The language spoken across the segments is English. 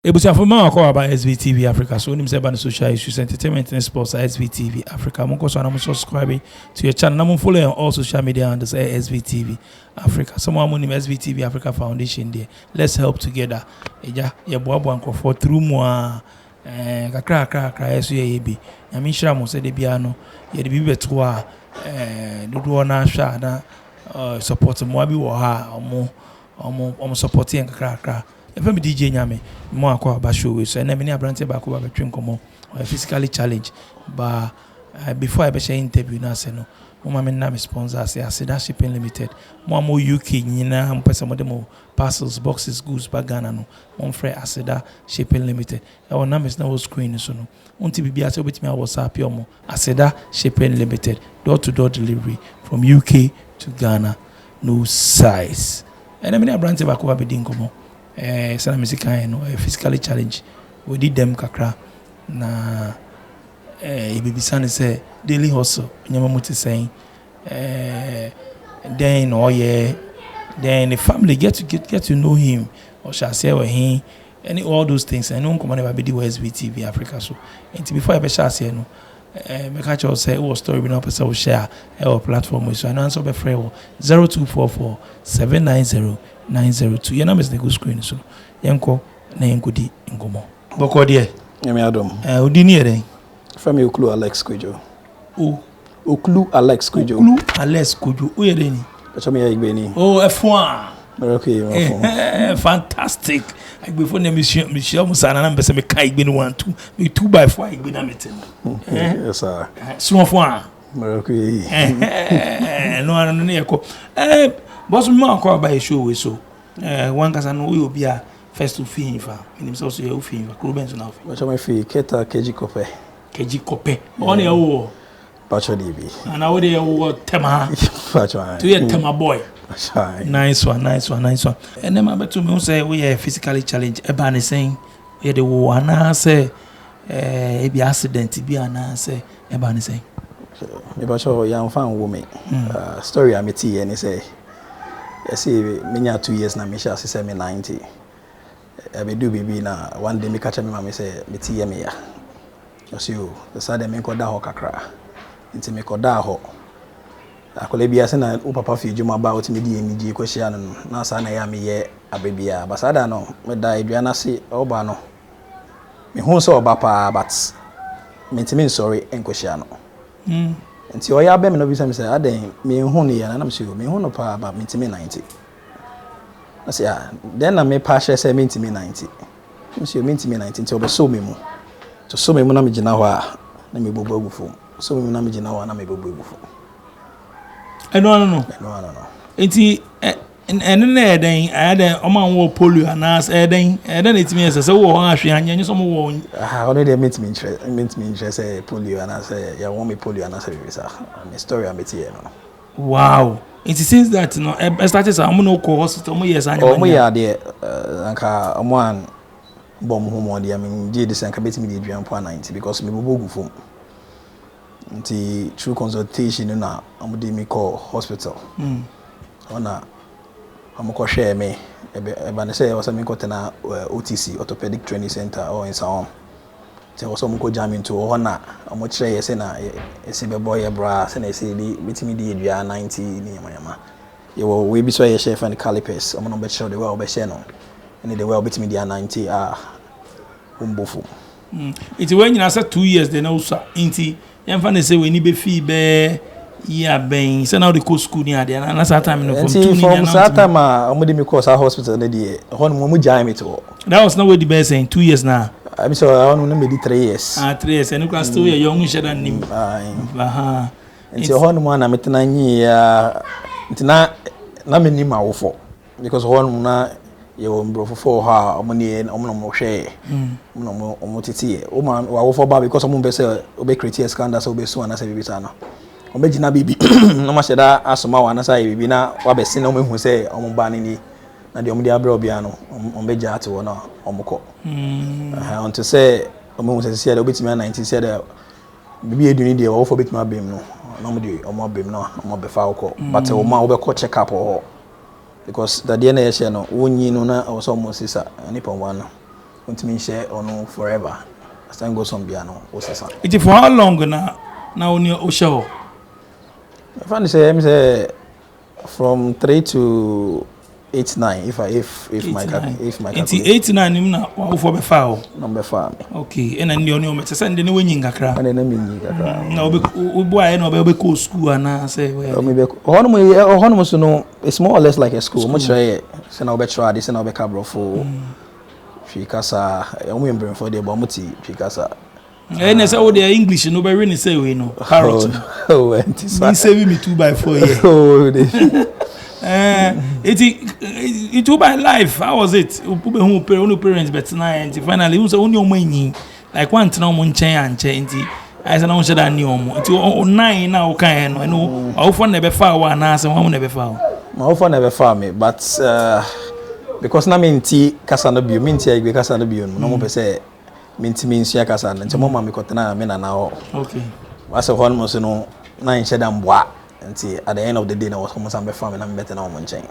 Ebusiafo ma akọ about SVTV Africa. So nim say about social issues, entertainment and sports at SVTV Africa. Mo so na mo subscribe to your channel. Na mo follow on all social media handles at SVTV Africa. Someone mo nim SVTV Africa Foundation there. Let's help together. Eja ye boabo ankofo through mo kakra eso ye bi. Na me hira mo say de bia no ye de bi beto a dodo na hwa na support mo abi wo ha omo support en kakra. If I'm DJ Nyame, more about show so and many branches back over between come physically challenged. But before I be share interview now say no. Mama me sponsor say Svtv Shipping Limited. More UK nyina am pesa mo demo parcels, boxes, goods back Ghana no. Mon frère Svtv Shipping Limited. Our numbers now screen so no. Unti bibia say obetimi WhatsApp yo mo. Svtv Shipping Limited. Door to door delivery from UK to Ghana. No size. And many branches back over bedin come. Sana musica no physically challenged. We did them kakra na baby say daily hustle nyama muti saying then then the family get to know him or shall say with him any all those things and no come never be the SVTV Africa so and before I be shall say no make catch us say what story we no person share our platform so I answer be free 0244 790 902. Your name is the good screen so. Yanko na yankodi ngomo. Boko de. Yemi adom. Odi ni ere. From Oklu Alex Kojo. Oklu Alex Kojo. Oklu Alex Kojo. O yere ni. Acho me igbe ni. Oh, F1. Okay, fantastic. Igbe for na Michelle Musana na mbese me ka igbe ni 1 2. Me 2x4 igbe na metem. Yes sir. Small F1. Okay. No ne yeko. Boss me akọ about show we so. One kasa no we obi a first to fee fa. Him so so you fee fa. Krubenzo na fee. Acho me fee keta keji kope. Keji kope. On e wo. Pacho DB. And I would hear tema. Pacho. To hear tema boy. Nice one. And then my better me say we are physically challenged. Ebani saying we the one say e be accident be an say ebani saying. Me pacho young fan woman. Story I met here and say I see me 2 years na me shall say me 90. I be do baby na one day me catch me mama say me tie me ya. So you the side me ko da ho kakra. Nti me ko da ho. Akole bia se na o papa fi djuma ba o ti me di emiji ko hia no na sa na ya me ye abebia. Basada no me da aduana se o ba no. Me hu so oba pa but me ntimi sorry enko hia no. Nti o ya be me no bi se me say aden me hu ne ya na me say me hu no pa ba me ntimi 90. I say then na me pa share say me ntimi 90. Me say me ntimi 90 nti o be so me mu. To so me mu na me gina ho a na me bobo agufo. So me na me gina ho na me bobo agufo. No. Enti na eden aden o ma wo polio anas eden etimi ese se wo ahwe anya so mo wo ono dey meet me interest say polio anas ya wo me polio anas be sa me story am tie no. Wow. It seems that no started some no ko hospital mo yes anya mo ya de anka omo an bom ho mo de am je de sanka betimi de aduan po 90 because me bobo agufo. Nti through consultation na amudi me call hospital. Ona amko share me eba ne say was me ko tena OTC orthopedic training center or in Saom. Te was amko jam into ona amo kire ye say na ese be boy bra say na say bi bitimi di edua 90 ni yama. Ye wo we bi so ye share fan calipers amo no be share the well be share no. Any the well bitimi di 90 umbofu. It when you say 2 years then also inti yamfa ne say we ni be fee be yeah ben say now the co school ni ade na that time no from 2 ni from that time amudi me course hospital na dey hon mo jam me to that was not what the best saying 2 years now I'm so I want me 3 years 3 years and you can still young share nim nti hon mo na metena nyi ya ntina na me nim awofo because hon na yo mbrofo for ha omoni omno mo hwe omno omo titie o man awofo ba because omo be say obe create scandal so obe su ana say bibita no omegina bibi no ma sheda asoma wa na say bibi na wa be sin na omo hu say omo ba ni na de omo de abra obia no omo ja ate wo na omo ko on to say omo hu say de obetimi 90 say de bibi eduni de awofo betimi abem no na omo de omo abem no omo be fa ko but o ma wo be ko check up ho because the DNA no wonyi no na also mo sisa ani pon wan continue share or no forever. As time goes on, piano, Osasa. It is for how long now on your show? I find say from 3 to 8 9 if my calculation. 8 9 na for be foul. Number 5. Okay, and then you me say ndene wenyi ngakra. And then me ngakra. Na obi aye na obi go school na say we. Honum so no, it's more or less like a school. Much say na obi try this na obi cabro for Fikasa, omo embrem for the bomuti Fikasa. And say all the English no be really say we no. Carrot. Oh, and me save me 2x4 here. Oh, it by life. How was it? Who parents but now and finally who say only money like one to no mon and change. I said no should any it 9 now kind I know how fun never far one answer one never found. My offer never found me, but because na minti kasa no bio minti agbe kasa no bio no mo pe say minti minsia kasa no nti mo ma me kotena me na na ho. Okay. Wasa ho no so no na in shedam boa. Nti at the end of the day na was almost am be farm na me better na mo nchen.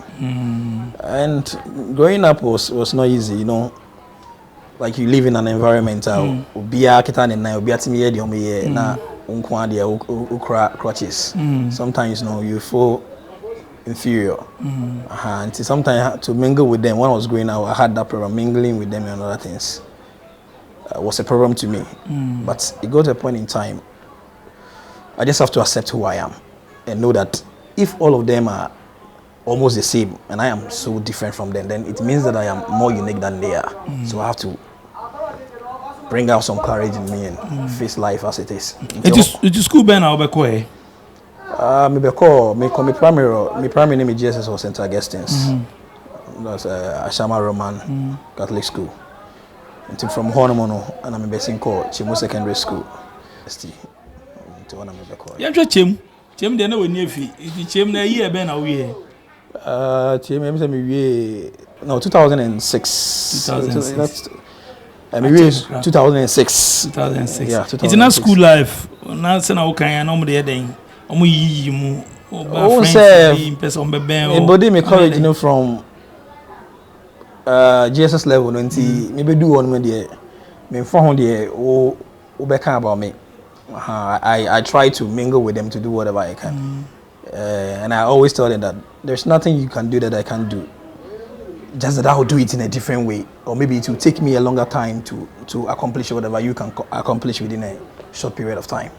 And growing up was not easy, you know. Like you live in an environment obia kita ne na obia timi ye de omo ye na unko ade ukra crutches. Sometimes you know you feel inferior. And sometimes to mingle with them when I was growing up, I had that problem. Mingling with them and other things was a problem to me. But it got to a point in time, I just have to accept who I am and know that if all of them are almost the same and I am so different from them, then it means that I am more unique than they are. So I have to bring out some courage in me and face life as it is. It is school ben Albekwe. My primary name is Jesus or St. Augustine's. That's Ashama Roman Catholic school. And from Hormono, and I'm based called Chimu Secondary School. Yeah, Chim they know near fee. Chim na year ben away. Chim no 2006. 2006. I mean 2006. 2006. Yeah, 2006. It's not school life. Not say na okay no dey then. Omo yi mu o say person be ben o body me courage you know from GSS level no nti me be do one me dey me for ho dey o be kan about me. I try to mingle with them to do whatever I can. And I always tell them that there's nothing you can do that I can't do. Just that I will do it in a different way, or maybe it will take me a longer time to accomplish whatever you can accomplish within a short period of time.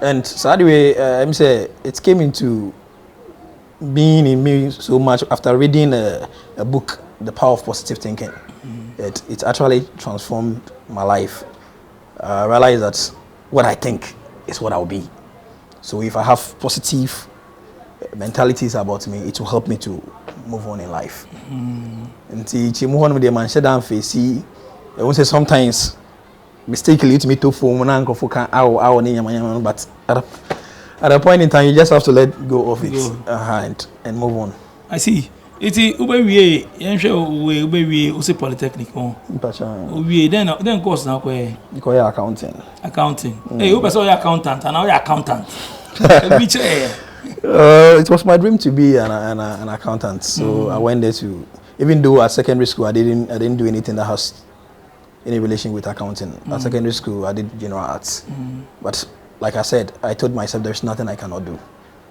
And so anyway, I'm say it came into being in me so much after reading a book, The Power of Positive Thinking. It actually transformed my life. I realized that what I think is what I'll be. So if I have positive mentalities about me, it will help me to move on in life. And see, move on with the man down face. I won't say sometimes mistakenly to me to form an but at a point in time you just have to let go of it and move on. I see. It's we use polytechnic on. We then course now where accounting. Hey, you person accountant and now you're accountant. It was my dream to be an accountant. So I went there to, even though at secondary school I didn't do anything that has any relation with accounting. At secondary school I did general arts. But like I said, I told myself there's nothing I cannot do.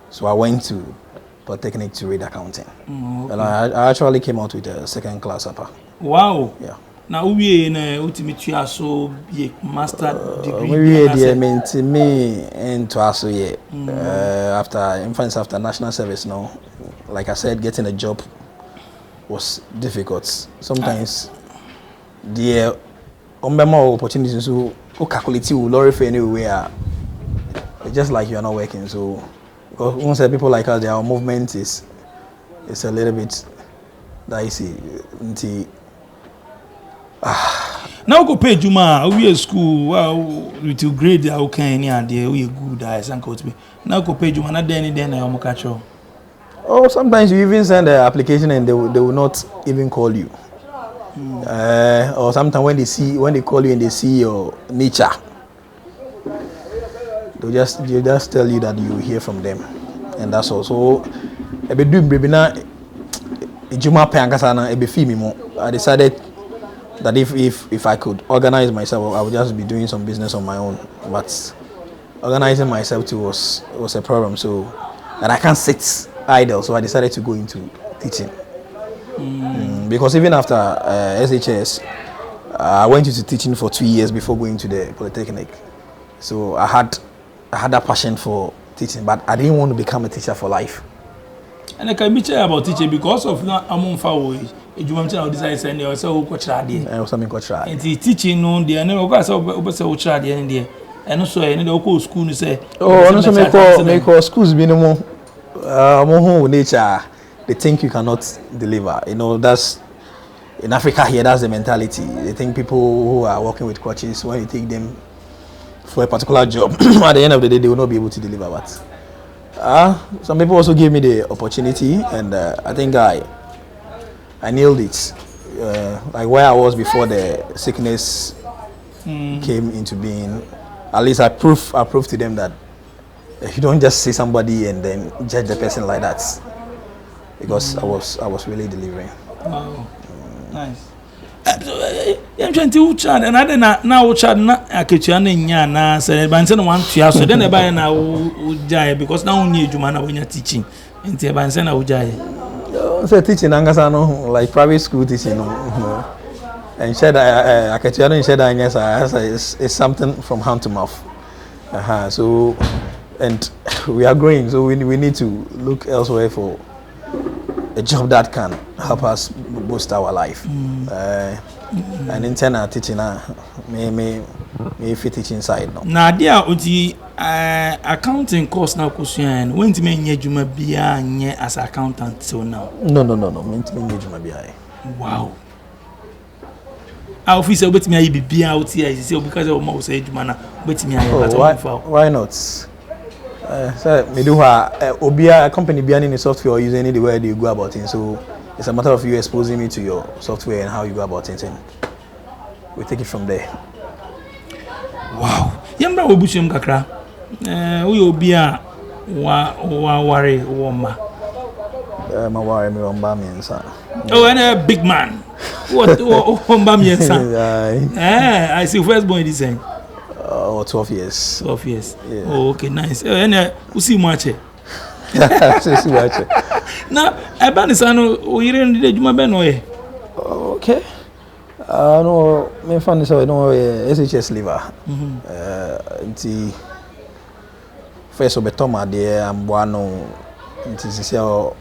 So I went to Polytechnic to read accounting. And I actually came out with a second class upper. Wow. Yeah. Now we in ultimate so be master degree. We meant me into also after national service now. Like I said, getting a job was difficult. Sometimes the more opportunities to calculate you lorry for anywhere. Just like you are not working. So because once people like us, our movement is a little bit dicey. Now go pay Juma, we at school, with your grade, okay, we good, I sang coach me. Now go pay Juma, not then I catch you. Oh, sometimes you even send the application and they will not even call you. Or sometimes when they call you and they see your nature, they just tell you that you hear from them, and that's all. So, I be doing baby na Juma pay ankasa na I be fee me more. I decided that if I could organize myself, I would just be doing some business on my own. But organizing myself too was a problem. So, and I can't sit idle. So I decided to go into teaching. Because even after SHS, I went into teaching for 2 years before going to the polytechnic. So I had that passion for teaching, but I didn't want to become a teacher for life. And I can be clear about teaching because of not among foul. If you want to decide, send you also coach radio. I was something coach radio. And the teaching on the no go so coach radio in there. And also any local school to say. Oh, and also make schools be no more nature. They think you cannot deliver. You know, that's in Africa here. That's the mentality. They think people who are working with coaches, when you take them for a particular job, at the end of the day, they will not be able to deliver. But some people also gave me the opportunity, and I think I nailed it. Like where I was before the sickness came into being. At least I proved to them that you don't just see somebody and then judge the person like that. Because I was really delivering. Wow, nice. I'm trying to chat, and I didn't now chat na akechana nya na say ban say no wan tua so then e buy na ujai because now only ejuma na when you teaching. Nti ban say na ujai. So teaching angasa no like private school teaching no. And said akechana said anya is something from hand to mouth. So and we are growing, so we need to look elsewhere for a job that can help us boost our life. And internal teaching, me fit teaching side. Now, dear Uti, accounting course now, question when to make Juma Bia as accountant so now. No, meant to make Juma Bia. Wow. Our officer bet me be Bia out here, because of most age manner, bet me. Why not? So me do a company behind the software or use any the way you go about it. So it's a matter of you exposing me to your software and how you go about it, and we take it from there. Wow. Yambra obushim kakra. We obia wa worry woma. My worry me womba me nsa. Oh, and a big man. What womba me nsa? I see first born this thing. 12 years. 12 years. Yeah. Oh, okay, nice. And we see much. Now, Abanisano, we didn't do my benoy. Okay. No, my fan is I know SHS liver. First of Betoma, there, I'm one it is or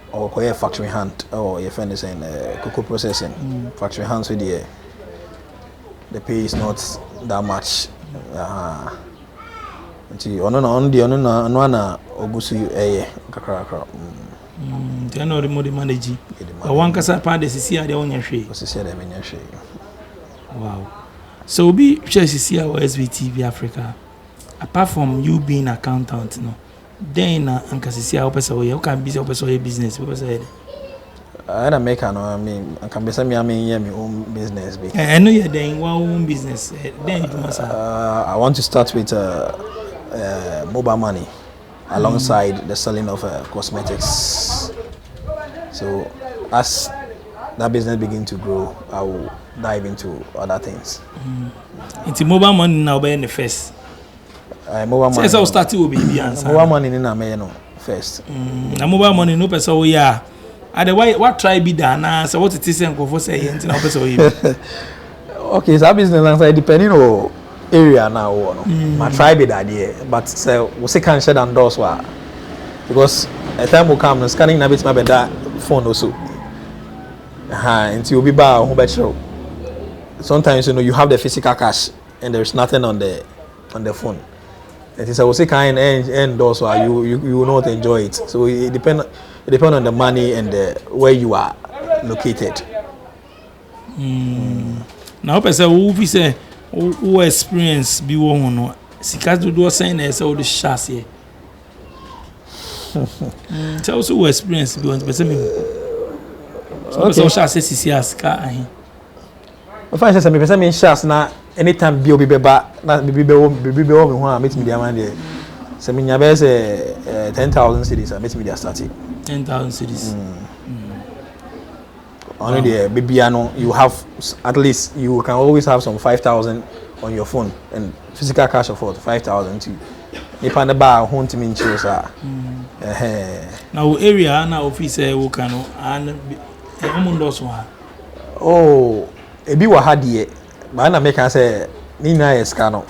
factory hand or your friend is in cocoa processing. Factory hands with the pay is not that much. Ona obusu kakra. They know the more manage. One kasa pa de sisi ade onya hwe. Sisi ade menya hwe. Wow. So be share sisi our SVTV Africa. Apart from you being accountant, no. Then anka sisi our person we can be your business. I don't make no. I mean, I can be say me my own business. I know you're doing one own business. Then you must. I want to start with mobile money alongside the selling of cosmetics. So as that business begins to grow, I will dive into other things. Into mobile money now be in the first. Mobile money. So start will be the answer. Mobile money in no first. Na mobile money no person we are. And what try be done? So what it is and go for say anything else. Okay, so business answer depending on area now. My try be that idea, but so we say can share and doors because a time will come scanning na bit my better phone also. Until you be bar home better. Sometimes you have the physical cash and there's nothing on the phone. It is I will say kind and doors you will not enjoy it. So it depend on the money and where you are located. Now, person who say who experience be one no. Sika do saying there say all the shots here. Tell us who experience be one person me. So person shots say sisi sika ahin. If I say me person me shots na anytime be beba na be me ho a meet me dey man there. Say me nya be say 10,000 cedis a meet me dey start it. 10,000 cedis. Only the baby, you have at least you can always have some 5,000 on your phone and physical cash of 5,000 too. If I never home to me choose now area na office we can and oh a bit what had ye but I make I say Nina is cano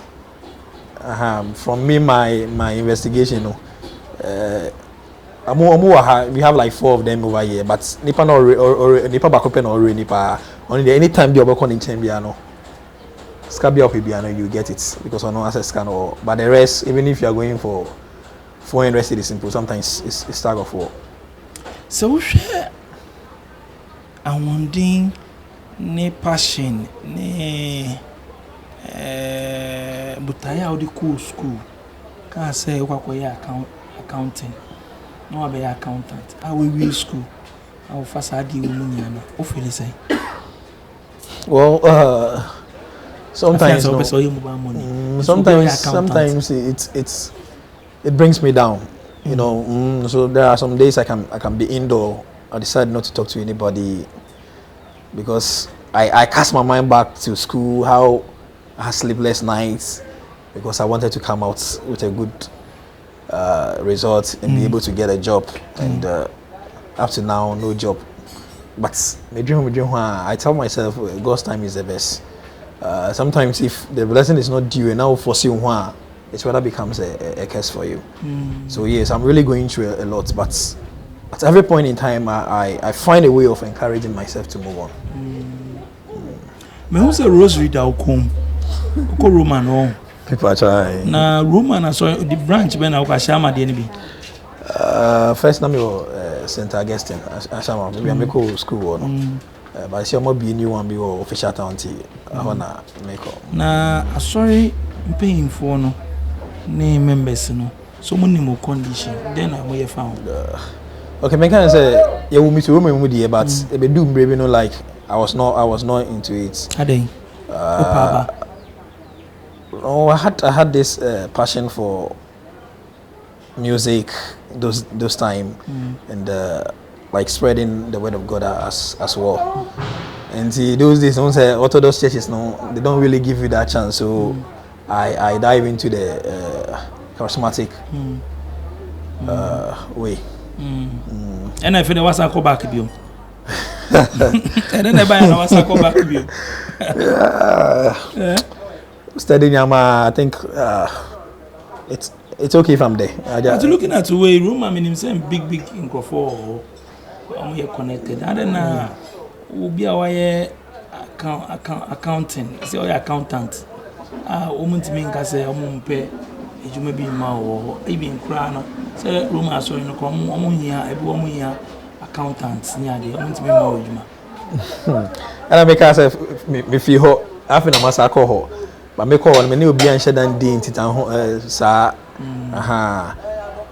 from me my investigation we have like 4 of them over here but nipa no or nipa back open or nipa only anytime you open in champiano scabby up you get it because I know access scan or but the rest even if you are going for 400 cedis simple sometimes it's tag of war. So share I wondering ne passion ne butaya odi cool school can say kwakoya accounting no be accountant I will real school I will fast adi umunyana o feel say well sometimes sometimes it brings me down you know so there are some days I can be indoor. I decide not to talk to anybody because I cast my mind back to school, how I had sleepless nights because I wanted to come out with a good result and be able to get a job. And up to now, no job. But I tell myself God's time is the best. Sometimes if the blessing is not due and now foresee it's whether becomes a curse for you. So yes, I'm really going through a lot, but at every point in time, I find a way of encouraging myself to move on. Me who's a rosary da ukom? Uko Roman oh. People are trying. Na Roman so the branch ben na ukashama de ni bi. First name was St. Augustine. Ashama. Maybe I make school no. But I see more be new one be official town tea. Hona make. Na sorry paying for no. Ne members no. So many more condition. Then I will found. Okay, me can say you will meet to women with but they be do maybe no like I was not into it. Ade. Oh, I had this passion for music those time and like spreading the word of God as well. And see those days, don't say Orthodox churches no, they don't really give you that chance. So I dive into the charismatic way. And I feel there was a go back to you. And then I buy a go back to you. Studying Yama, I think it's okay if I'm there. But looking at the way room, I mean, him saying big in Crawford, we are connected. I don't know. Will be our accounting. Say our accountant. Woman to me can say, pay. You may be ma or even crown. Say room I saw in come here, everyone here accountants near the woman to be more. And I make us me feel hot. Half in a mass alcohol. But me call me new be and shed and dean sir.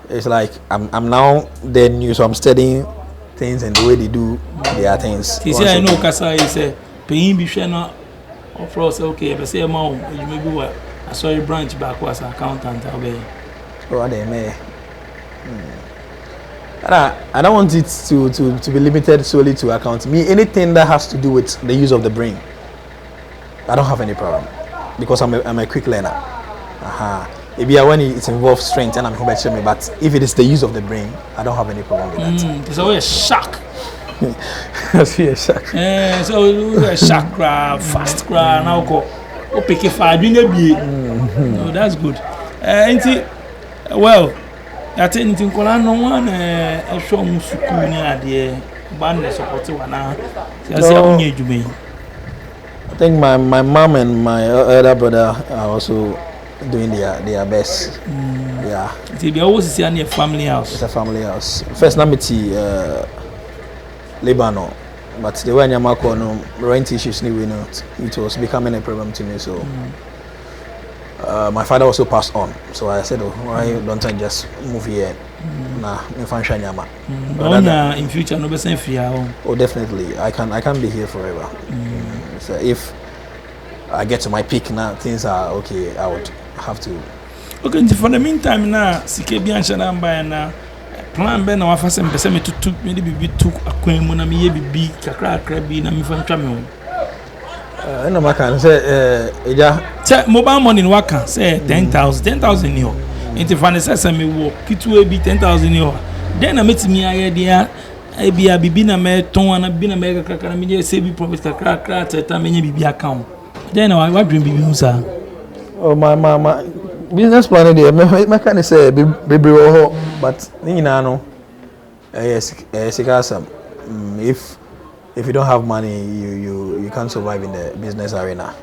It's like I'm now the new, so I'm studying things and the way they do their things. You see, I know Kasa is a paying be shana or us okay, but say mom, you may be what I saw a branch back was an accountant away. So they may. I don't want it to be limited solely to accounting. Me, anything that has to do with the use of the brain, I don't have any problem. Because I'm a quick learner. Maybe when it involves strength and I'm better me, but if it is the use of the brain, I don't have any problem with that. It's always a shock. It's a shock. So a shock, fast cry, now go. Oh, pick a fire, doing a bee. No, that's good. Well, I think anything called no one. I show you near the band support one. I say, I need you. I think my mom and my elder brother are also doing their best. Yeah. They always see a family house. It's a family house. First, Namity, Lebanon, but the way I'm no rent issues, it was becoming a problem to me. So my father also passed on. So I said, why don't I just move here? Nah, in future, no be free. Oh, definitely. I can't be here forever. So if I get to my peak now, things are okay, I would have to. Okay, for the meantime now, CKB and Shanamba and plan be na wa fa se me pese me tutu me de bibi tu akwan mu na me ye bibi kakra bi na me fa ntwa me ho na maka say eja say mobile money no waka say 10,000 ni ho enti fa ne say me wo kitu bi 10,000 ni ho then na metimi aye dia bia bibi na me ton ana bibi na me kakra na me ye say bi profit kakra teta me nye bibi account then na wa dream bibi hu sa oh my business plan dey me can say baby wo but ni nyina no yes sikasam if you don't have money you can't survive in the business arena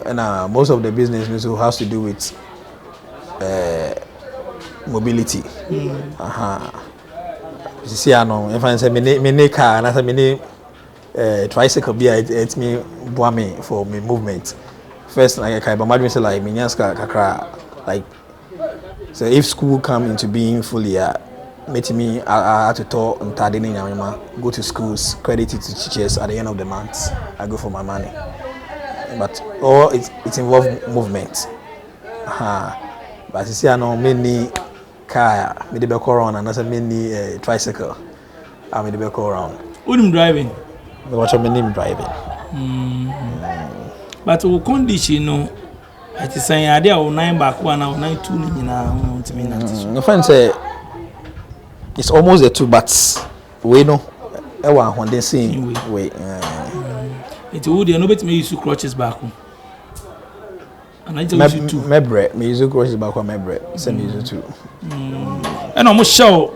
and most of the business also has to do with mobility you see if I say me car and say me tricycle be it me boa me for me movement first like I imagine say like me nyaska kakra like so if school come into being fully meet me I had to talk and go to schools, credit it to teachers at the end of the month. I go for my money. But all it involves movement. But you see I know many car, me the back around and also many tricycle. I me the back around. Who driving? Me watch my name driving. But we condition no it is saying idea o 9 back 1 or 9 2 ni nyina ntimi na teach. No friend say it's almost the two bats. We know. Ewa Honda saying we. It's wood. No bet me use crutches back. And I tell you too. Mebre. Me use crutches back on mebre. Same use too. And almost show.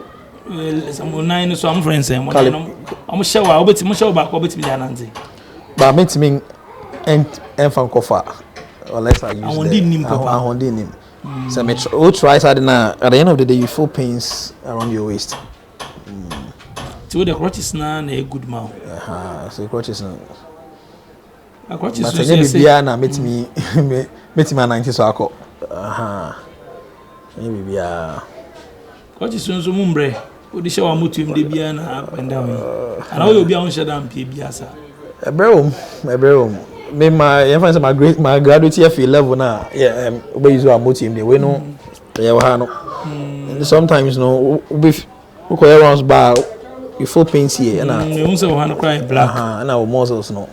Some 9 so I'm friends. I'm show. I bet me show back. I bet me ananze. But I bet me and from kofa. Or less I use. I Honda nim. So me try at the end of the day you feel pains around your waist. So the crutches na good man. So crutches na. A crutches so say bia na met me 90 so akọ. Maybe bia. Crutches so mumbre. O di show amutum de bia na up and down. And how you bia on shadam pie bia sa. Ebreum. Me my graduate year fee level na we use our motive dey we no no sometimes no we go rounds bar you feel pain here na you say we hand cry black and our muscles no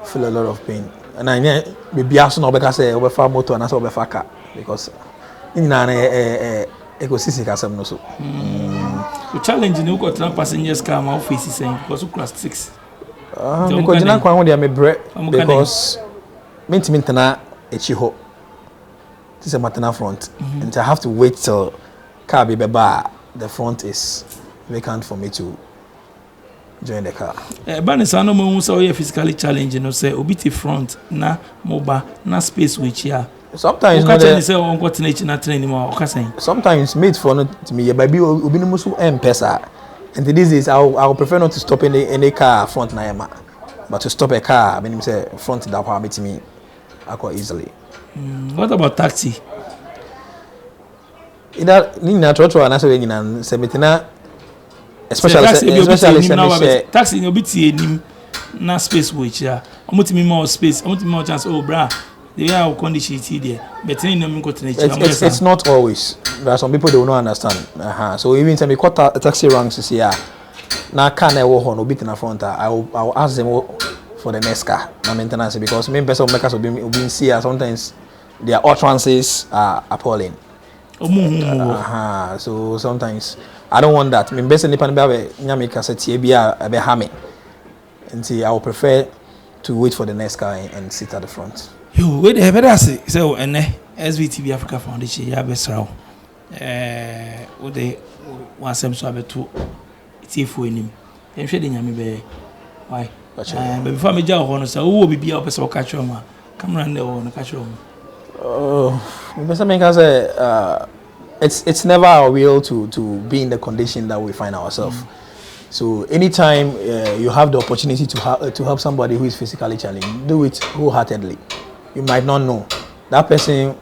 feel a lot of pain and I be aso na obeka say obefa motor na say obefa car because na ecosystem kasam no so the challenge ni go tran passengers car ma office saying because class 6 because na kwa ho dey me bre because mint na echi ho this is matana front and I have to wait till car be beba the front is vacant for me to join the car bani sa no mo so you physically challenge no say obi ti front na moba na space which ya sometimes no dey say on got na train mo o ka say sometimes mate for no to me baby obi no so pesa and these days I'll prefer not to stop any car front na yama but to stop a car I mean say front that power meet me I quite easily. What about taxi? Ida ni na trotro na say nyina se metina especially taxi no biti enim na space which ya omutimi more space omutimi more chance oh bra the way our condition is there but no me got it's not always there are some people they will not understand so even time we cut taxi ranks is here na car na wo ho no bit na front I will ask them for the next car na maintenance because main person makers will be see sometimes their utterances are appalling so sometimes I don't want that me best nipa na be nyame cassette bia be ha me until I will prefer to wait for the next car and sit at the front. Yo, wait the better say so SVTV Africa Foundation ya be sraw wo de wasem so abeto tifo enim em hwe de nyame be why but before me ja ho no so wo bibia o pese o ka chiro ma camera na wo no ka chiro mo me pese me ka say it's never our will to be in the condition that we find ourselves. So anytime you have the opportunity to help somebody who is physically challenged, do it wholeheartedly. You might not know that person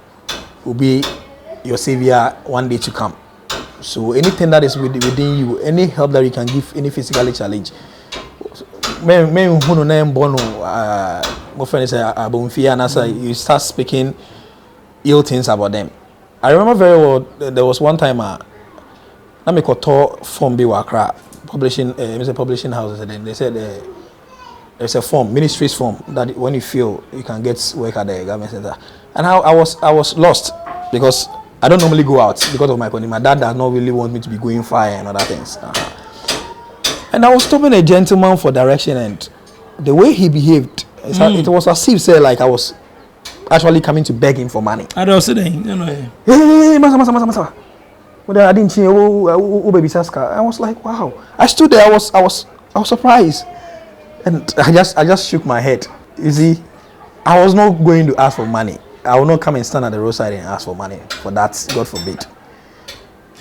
will be your savior one day to come. So anything that is within you, any help that you can give any physically challenged, you start speaking ill things about them. I remember very well there was one time na me koto form bi wakra publishing publishing houses, and then they said there's a form, ministries form, that when you feel you can get work at the government center. And I was lost because I don't normally go out because of my condition. My dad does not really want me to be going far and other things. And I was stopping a gentleman for direction, and the way he behaved, it was as if say like I was actually coming to beg him for money. I don't say that, you know. Hey, masa. Well, I didn't see baby Saska. I was like, wow. I stood there. I was surprised, and I just shook my head. You see, I was not going to ask for money. I will not come and stand at the roadside and ask for money. For that, God forbid.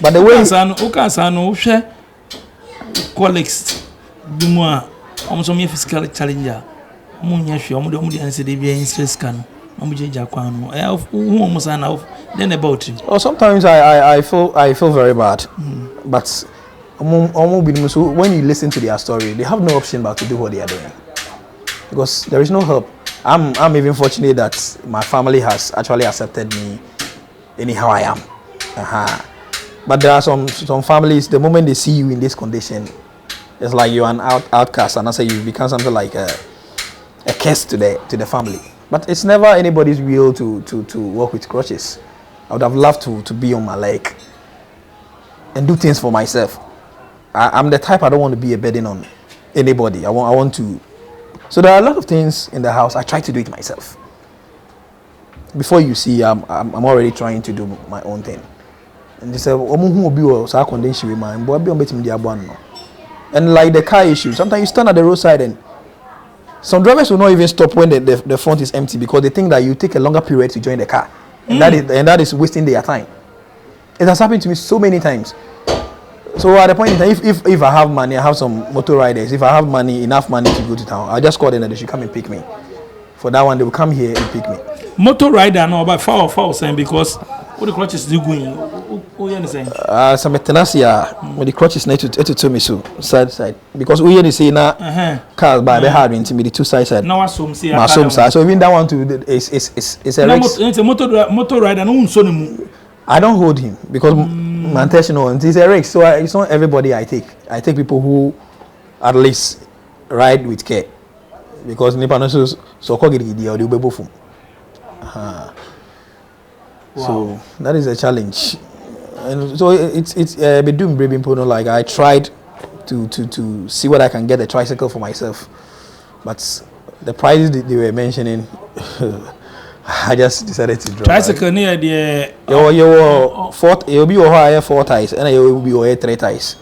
But the way colleagues do more, almost some physical challenger. Then about it. Well, sometimes I feel very bad, but when you listen to their story, they have no option but to do what they are doing because there is no help. I'm even fortunate that my family has actually accepted me anyhow I am. But there are some families, the moment they see you in this condition, it's like you're an outcast, and I say you become something like a curse to the family. But it's never anybody's will to work with crutches. I would have loved to be on my leg and do things for myself. I'm the type, I don't want to be a burden on anybody. I want to. So there are a lot of things in the house I try to do it myself. Before you see, I'm already trying to do my own thing. And they say, and like the car issue, sometimes you stand at the roadside and some drivers will not even stop when the front is empty because they think that you take a longer period to join the car, and that is wasting their time. It has happened to me so many times. So at the point in time, if I have money, I have some motor riders. If I have enough money to go to town, I just call them and they should come and pick me. For that one, they will come here and pick me. Motor rider, no, but foul saying because what the crutches do going? What you understand? Some tenacia when the crutches need to me so side because we only see now cars by the hard into me the two side. Now I assume see. So even that one too is a Rex. It's a motor rider. No one I don't hold him because my intention is a Rex. So it's not everybody I take. I take people who at least ride with care because nipa no so call it the audio bebo phone. Wow. So that is a challenge, and so it's been doing brave people. Like I tried to see what I can get a tricycle for myself, but the prices they were mentioning, I just decided to drop. Tricycle near the you'll be higher 4 ties and you'll be over 3 ties.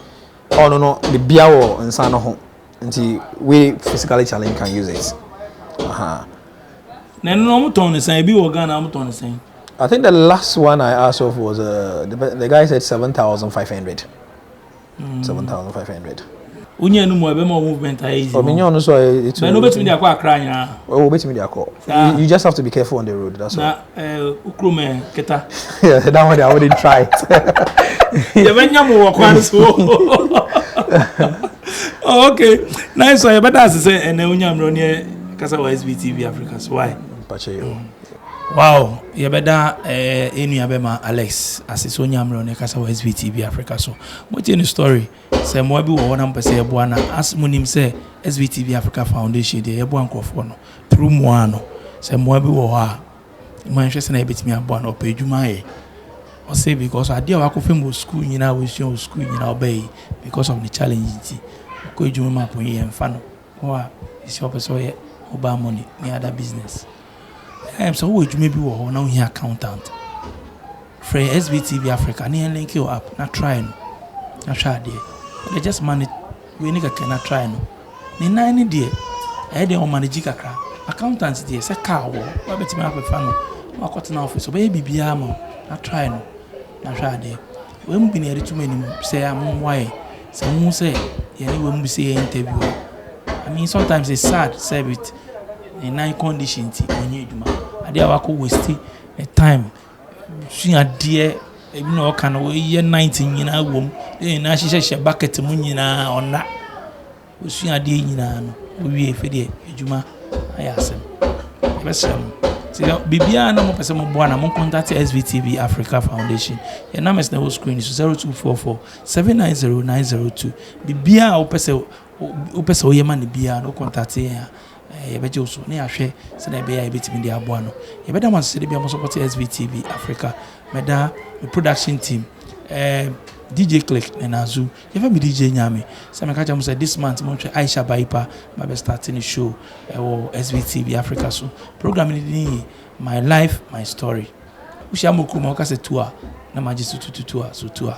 Oh no, the biawo and san home until we physically challenged can use it. Then no tone is saying be organ I'm tone saying. I think the last one I asked of was the guy said 7,500. 7,500. Unya no more movement easy. Oh, no, so it's no bet me dey akwa kranya. Oh, bet me dey akwa. You just have to be careful on the road, that's all. Ukrume keta. Yeah, that one I wouldn't try it. You benya mo wakwan so. Oh, okay. Nice so but that's say and unya mro ne kasa wa SVTV Africa. So why? Pache. Wow, you better enu abema Alex asiso nyamro ne kasa wa SVTV Africa so. What in the story? Say mo bi wo na mpese ebo na asmunim say SVTV Africa Foundation dey ebo ankofo no through mo ano. Say mo bi wo ha. Mo nhwe se na ebetimi abo na opedwuma ye. O say because ade a wakofem school nyina we show school nyina obey because of the challenge ko edwuma map ye mfa no. Wa isi opeso ye oba money ni other business. So we maybe we now here accountant. For SVTV Africa, ni link you up, not try no. Not try there. They just manage we nigga cannot try no. Ni 9 there. I dey on manage kakra. Accountant there say car wo. Wa beti me afa no. Wa kwot na office. Oba bibia ma. Not try no. Not try there. We mu bi na retu mani say am why. Say mu say ye ni we mu say interview. I mean sometimes it's sad say it in 9 conditions onye eduma. Ade awako waste a time. She adie ebi no kan we ye 19 nyina wom. E na hihye bucket mu nyina ona. We su adie nyina no. We wie fe de eduma ayasem. Besem. So bibia na mo pese mo boa na mo contact SVTV Africa Foundation. Your number is na screen is 0244 790 902. Bibia o pese o yema ne bia no contact ya. Yebeje oso na ahwe se na be ya ebetimi dia aboa no. Yebeda man se bia mo support SVTV Africa. Meda the production team. DJ Click and Azu. You ever be DJ Nyame? Some catch say this month, Aisha Baipa, my best starting the show or SVTV Africa. So programming my life, my story. Ushamuku Mokase tour, Namaji tour, so tour.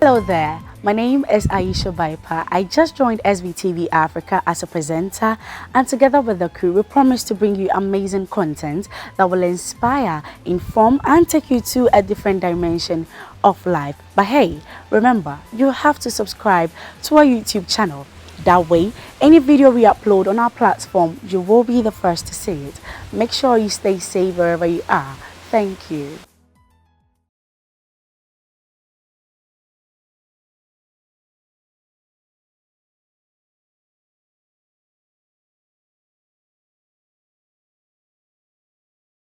Hello there, my name is Aisha Baipa. I just joined SVTV Africa as a presenter, and together with the crew, we promise to bring you amazing content that will inspire, inform, and take you to a different dimension of life. But hey, remember, you have to subscribe to our YouTube channel. That way, any video we upload on our platform, you will be the first to see it. Make sure you stay safe wherever you are. Thank you.